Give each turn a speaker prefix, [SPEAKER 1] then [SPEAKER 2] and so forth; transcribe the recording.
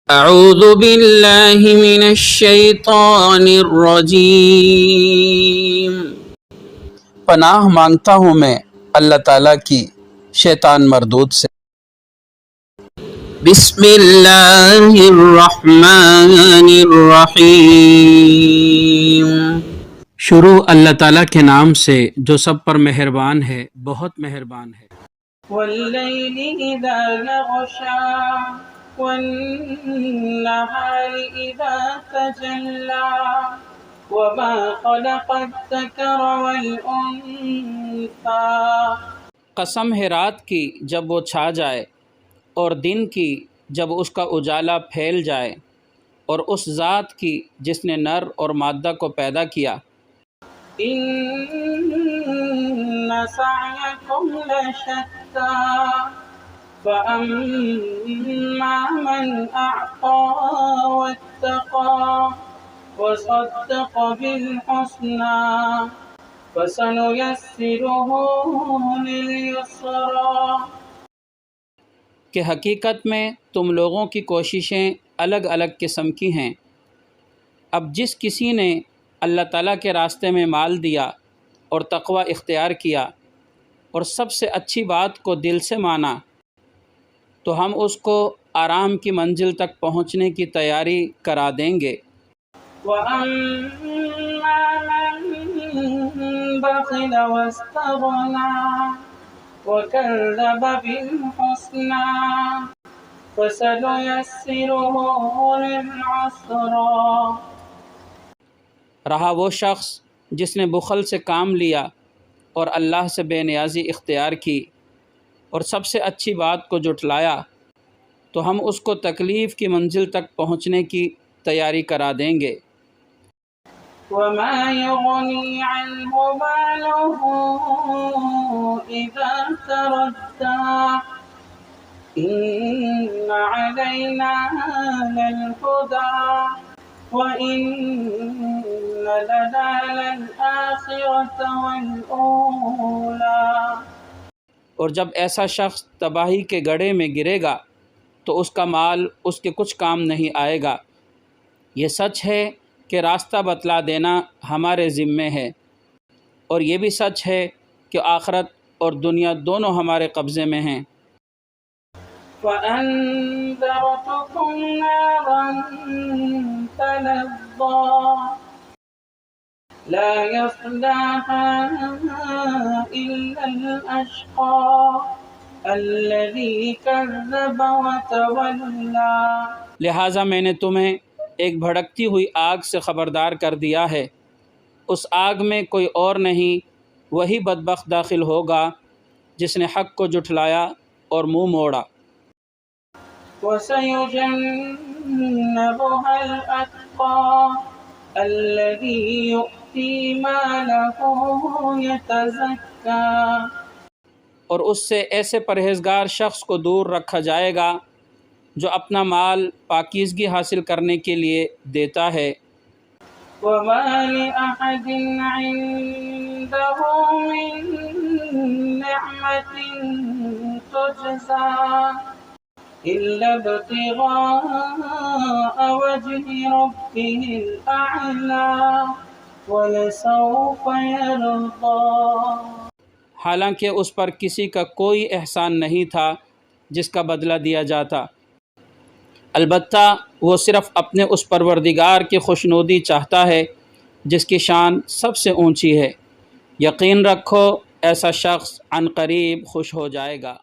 [SPEAKER 1] اعوذ باللہ من الشیطان الرجیم،
[SPEAKER 2] پناہ مانگتا ہوں میں اللہ تعالیٰ کی شیطان مردود سے۔
[SPEAKER 1] بسم اللہ الرحمن الرحیم،
[SPEAKER 2] شروع اللہ تعالیٰ کے نام سے جو سب پر مہربان ہے، بہت مہربان ہے۔
[SPEAKER 1] واللیل اذا یغشا والنہار اذا تجلی وما خلق الذکر والانثى۔
[SPEAKER 2] قسم ہے رات کی جب وہ چھا جائے، اور دن کی جب اس کا اجالا پھیل جائے، اور اس ذات کی جس نے نر اور مادہ کو پیدا کیا۔
[SPEAKER 1] ان سعیکم لشتی فاما من اعطى واتقى وصدق بالحسنى فسنيسره لليسرى۔
[SPEAKER 2] کہ حقیقت میں تم لوگوں کی کوششیں الگ الگ قسم کی ہیں۔ اب جس کسی نے اللہ تعالیٰ کے راستے میں مال دیا اور تقوی اختیار کیا اور سب سے اچھی بات کو دل سے مانا، تو ہم اس کو آرام کی منزل تک پہنچنے کی تیاری کرا دیں گے۔
[SPEAKER 1] وَأَمَّا مَن بَخِلَ وَاسْتَغْنَىٰ وَكَذَّبَ بِالْحُسْنَىٰ فَسَنُيَسِّرُهُ لِلْعُسْرَىٰ۔
[SPEAKER 2] رہا وہ شخص جس نے بخل سے کام لیا اور اللہ سے بے نیازی اختیار کی اور سب سے اچھی بات کو جھٹلایا، تو ہم اس کو تکلیف کی منزل تک پہنچنے کی تیاری کرا دیں گے۔
[SPEAKER 1] وَمَا يُغْنِي عَنْهُ مَالُهُ إِذَا تَرَدَّىٰ إِنَّ عَلَيْنَا لَلْهُدَىٰ وَإِنَّ لَنَا لَلْآخِرَةَ وَالْأُولَىٰ۔
[SPEAKER 2] اور جب ایسا شخص تباہی کے گڑھے میں گرے گا تو اس کا مال اس کے کچھ کام نہیں آئے گا۔ یہ سچ ہے کہ راستہ بتلا دینا ہمارے ذمے ہے، اور یہ بھی سچ ہے کہ آخرت اور دنیا دونوں ہمارے قبضے میں ہیں۔
[SPEAKER 1] فَأَنذَرْتُكُمْ نَارًا تَلَظَّىٰ لَا يَصْلَاهَا إِلَّا الْأَشْقَى الَّذِي كَذَّبَ وَتَوَلَّىٰ۔
[SPEAKER 2] لہٰذا میں نے تمہیں ایک بھڑکتی ہوئی آگ سے خبردار کر دیا ہے، اس آگ میں کوئی اور نہیں، وہی بدبخت داخل ہوگا جس نے حق کو جھٹلایا اور منہ موڑا۔
[SPEAKER 1] وَسَيُجَنَّبُهَا الْأَتْقَى الَّذِي يُؤْتِي مَالَهُ يَتَزَكَّىٰ۔
[SPEAKER 2] اور اس سے ایسے پرہیزگار شخص کو دور رکھا جائے گا جو اپنا مال پاکیزگی حاصل کرنے کے لیے دیتا ہے۔
[SPEAKER 1] وَمَا لِأَحَدٍ عِندَهُ مِن نِّعْمَةٍ تُجْزَىٰ إِلَّا ابْتِغَاءَ وَجْهِ رَبِّهِ الْأَعْلَىٰ وَلَسَوْفَ يَرْضَىٰ۔
[SPEAKER 2] حالانکہ اس پر کسی کا کوئی احسان نہیں تھا جس کا بدلہ دیا جاتا، البتہ وہ صرف اپنے اس پروردگار کی خوشنودی چاہتا ہے جس کی شان سب سے اونچی ہے۔ یقین رکھو ایسا شخص عنقریب خوش ہو جائے گا۔